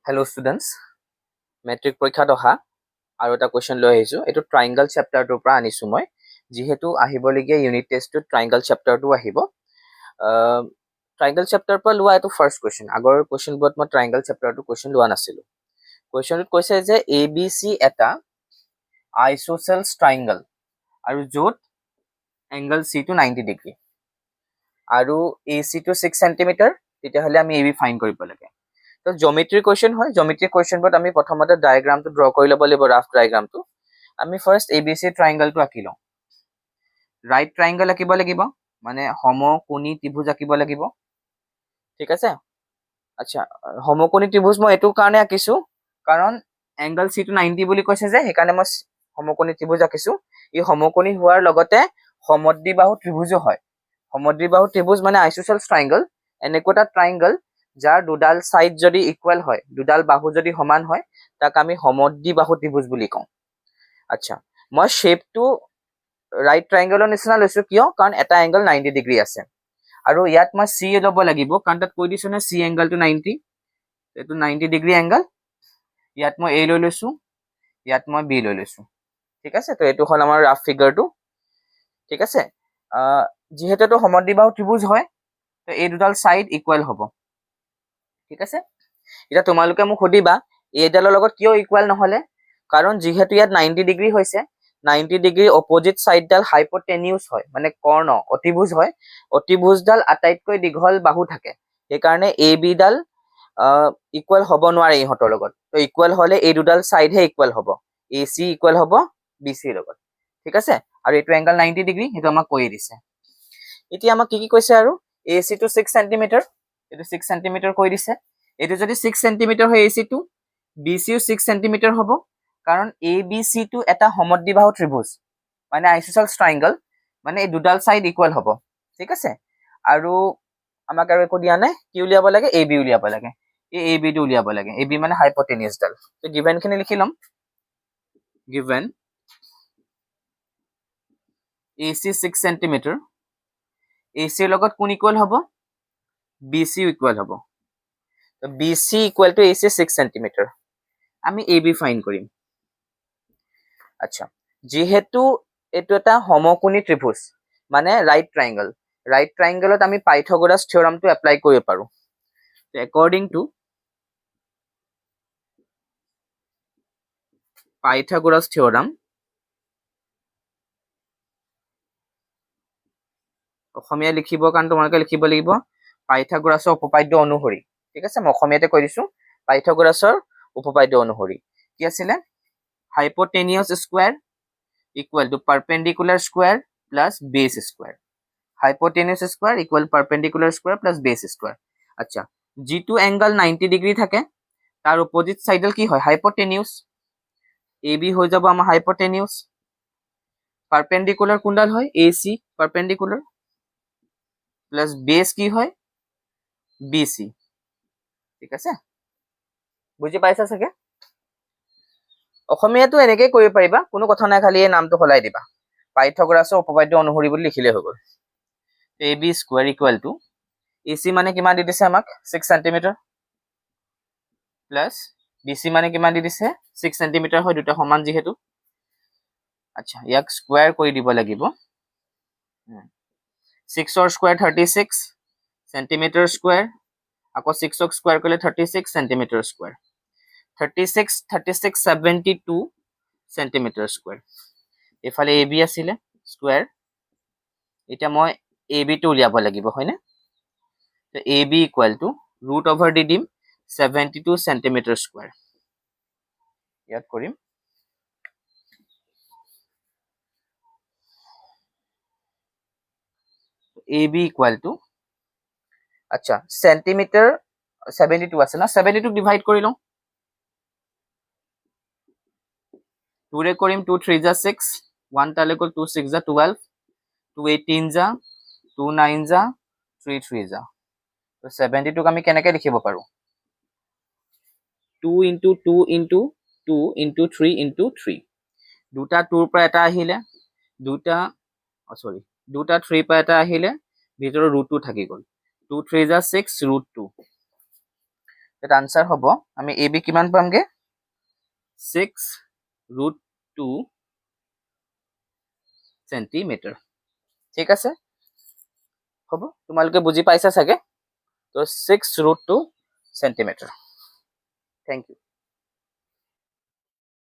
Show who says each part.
Speaker 1: Hello students, matric পৰীক্ষাত অহা আৰু এটা কোৱেশ্চন লৈ আহিছো। এইটো ট্ৰাইংগল চেপ্টাৰটোৰ পৰা আনিছো মই, যিহেতু আহিবলগীয়া ইউনিট টেষ্টটোত ট্ৰাইংগল চেপ্টাৰটো আহিব। ট্ৰাইংগল চেপ্টাৰৰ পৰা লোৱা এইটো ফাৰ্ষ্ট কুৱেশ্চন। আগৰ কুৱেশ্চনবোৰত মই ট্ৰাইংগল চেপ্টাৰটো কুৱেশ্চন লোৱা নাছিলো। কুৱেশ্চনটোত কৈছে যে ABC এটা আইচোচেলছ ট্ৰাইংগল আৰু য'ত এংগল C টো 90 ডিগ্ৰী আৰু AC টো 6 সেন্টিমিটাৰ, তেতিয়াহ'লে আমি AB ফাইন কৰিব লাগে। তো জিওমেট্ৰি কোৱেশ্চন হয়। জিওমেট্ৰি কোৱেশ্চনবোৰত আমি প্ৰথমতে ডায়াগ্ৰামটো ড্ৰ কৰি ল'ব লাগিব, ৰাফ ডায়াগ্ৰামটো। আমি ফাৰ্ষ্ট ABC ট্ৰাইংগলটো আঁকি লওঁ। ৰাইট ট্ৰাইংগল আঁকিব লাগিব, মানে সমকোণী ত্ৰিভুজ আঁকিব লাগিব। ঠিক আছে। আচ্ছা, সমকোণী ত্ৰিভুজ মই এইটো কাৰণে আঁকিছো কাৰণ এংগল C টো 90 বুলি কৈছে যে, সেইকাৰণে মই সমকোণী ত্ৰিভুজ আঁকিছো। ই সমকোণী হোৱাৰ লগতে সমদ্বিবাহু ত্ৰিভুজো হয়। সমদ্বিবাহু ত্ৰিভুজ মানে আইচোচেলছ ট্ৰাইংগল, এনেকুৱা এটা ট্ৰাইংগল যাৰ দুডাল সাইড যদি ইকুৱেল হয়, দুডাল বাহু যদি সমান হয়, তাক আমি সমদ্বিবাহু ত্ৰিভুজ বুলি কওঁ। আচ্ছা, মই শেপটো ৰাইট ট্ৰাইংগলৰ নিচিনা লৈছো, কিয়? কাৰণ এটা এংগল 90 ডিগ্ৰী আছে আৰু ইয়াত মই C ল'ব লাগিব, কাৰণ তাত কৈ দিছো ন C এংগলটো 90, এইটো 90 ডিগ্ৰী এংগল। ইয়াত মই A লৈ লৈছো, ইয়াত মই B লৈ লৈছো। ঠিক আছে, তো এইটো হ'ল আমাৰ ৰাফ ফিগাৰটো। ঠিক আছে, যিহেতু এইটো সমদ্বিবাহু ত্ৰিভুজ হয়, তো এই দুডাল সাইড ইকুৱেল হ'ব। ঠিক আছে, এতিয়া তোমালোকে মোক সুধিবা এইডালৰ লগত কিয় ইকুৱেল নহলে? কাৰণ যিহেতু ইয়াত 90 ডিগ্ৰী হৈছে, 90 ডিগ্ৰী অপজিট সাইডডাল হাইপোটেনিউজ হয়, মানে কৰ্ণ, অতিভুজ হয়। অতিভুজডাল আটাইতকৈ দীঘল বাহু থাকে, সেইকাৰণে AB ডাল ইকুৱেল হ'ব নোৱাৰে ইহঁতৰ লগত। তো ইকুৱেল হলে এই দুডাল সাইডহে ইকুৱেল হ'ব, AC ইকুৱেল হ'ব BC লগত। ঠিক আছে, আৰু এইটো এংগল 90 ডিগ্ৰী, সেইটো আমাক কৈয়ে দিছে। এতিয়া আমাক কি কৈছে আৰু AC টো 6 সেন্টিমিটাৰ, এইটো 6 সেন্টিমিটাৰ কৈ দিছে। এইটো যদি 6 সেন্টিমিটাৰ হয় AC টো, BC ও 6 সেন্টিমিটাৰ হ'ব, কাৰণ ABC টো এটা সমদ্বিবাহু ত্ৰিভুজ, মানে আইচোচেলছ ট্ৰাইংগল, মানে এই দুডাল সাইড ইকুৱেল হ'ব। ঠিক আছে, আৰু আমাক আৰু একো দিয়া নাই। কি উলিয়াব লাগে? AB উলিয়াব লাগে। এই AB টো উলিয়াব লাগে। AB মানে হাইপোটেনিউজডাল। তো গিভেন খিনি লিখি ল'ম। গিভেন AC 6 সেন্টিমিটাৰ, AC ৰ লগত কোন ইকুৱেল হ'ব? BC ইকুৱেল হ'ব। তো BC equal to AC 6 centimetre. আমি AB ফাইন কৰিম। আচ্ছা, যিহেতু এইটো এটা সমকোণী ত্ৰিভুজ, মানে ৰাইট ট্ৰাইংগল, ৰাইট ট্ৰাইংগলত আমি পাইথাগোৰাছ থিওৰামটো এপ্লাই কৰিব পাৰো। একৰ্ডিং টু পাইথাগোৰাছ থিওৰাম, অসমীয়া লিখিবৰ কাৰণে তোমালোকে লিখিব লাগিব পাইথাগোৰাছৰ উপপাদ্য অনুসৰি। ঠিক আছে, মই অসমীয়াতে কৈ দিছো, পাইথাগোৰাছৰ উপপাদ্য অনুসৰি কি আছিলে? Hypotenuse square equal to perpendicular square plus base square. Hypotenuse square equal perpendicular square plus base square. আচ্ছা, যিটো এংগল 90 ডিগ্ৰী থাকে, তাৰ অপোজিট সাইডল কি হয়? হাইপোটেনিউজ। AB হৈ যাব আমাৰ হাইপোটেনিউজ। পাৰপেণ্ডিকুলাৰ কোনডাল হয়? AC পাৰপেণ্ডিকুলাৰ, প্লাস বেস কি হয়? BC। ঠিক আছে, বুজি পাইছা চাগে? অসমীয়াটো এনেকৈ কৰিব পাৰিবা, কোনো কথা নাই, খালি এই নামটো সলাই দিবা, পাইথাগোৰাছৰ উপপাদ্য অনুসৰি বুলি লিখিলে হৈ গ'ল। AB square equal two AC মানে কিমান দি দিছে আমাক? 6 সেন্টিমিটাৰ, প্লাস BC মানে কিমান দি দিছে? 6 সেন্টিমিটাৰ হয়, দুটা সমান যিহেতু। আচ্ছা, ইয়াক স্কোয়াৰ কৰি দিব লাগিব। 6ৰ স্কোয়াৰ 36 সেন্টিমিটাৰ স্কোয়াৰ, আকৌ 6ক স্কোয়াৰ কৰিলে 36 সেন্টিমিটাৰ স্কোয়াৰ, 36 36 72 সেন্টিমিটাৰ স্কোয়াৰ। এফালে AB আছিলে স্কোয়াৰ, এতিয়া মই AB টো উলিয়াব লাগিব, হয়নে? তো AB equal to root over the দিম 72 সেন্টিমিটাৰ স্কোয়াৰ। ইয়াত কৰিম AB ইকুৱেল টু, আচ্ছা সেন্টিমিটাৰ 72 আছে না, 72 ডিভাইড কৰি লওঁ। 2 ৰে কৰিম, 2 3 যা 6, 1 তালে গ'ল, 2 6 যা 12, 2 8 3 যা, 2 9 যা, 3 3 যা। তো 72 ক আমি কেনেকৈ লিখিব পাৰো? 2 ইনটু 2 ইনটু 2 ইনটু 3 ইনটু 3। দুটা 2ৰ পৰা এটা আহিলে, দুটা সৰি দুটা 3 পৰা এটা আহিলে, ভিতৰৰ ৰুট 2 থাকি গ'ল। 2 3 যা 6 ৰুট 2, এটা আনসাৰ হ'ব আমি এ বি কিমান পামগে 6√2 সেন্টিমিটাৰ ঠিক আছে হ'ব তোমালোকে বুজি পাইছা চাগে তো 6√2 সেন্টিমিটাৰ থেংক ইউ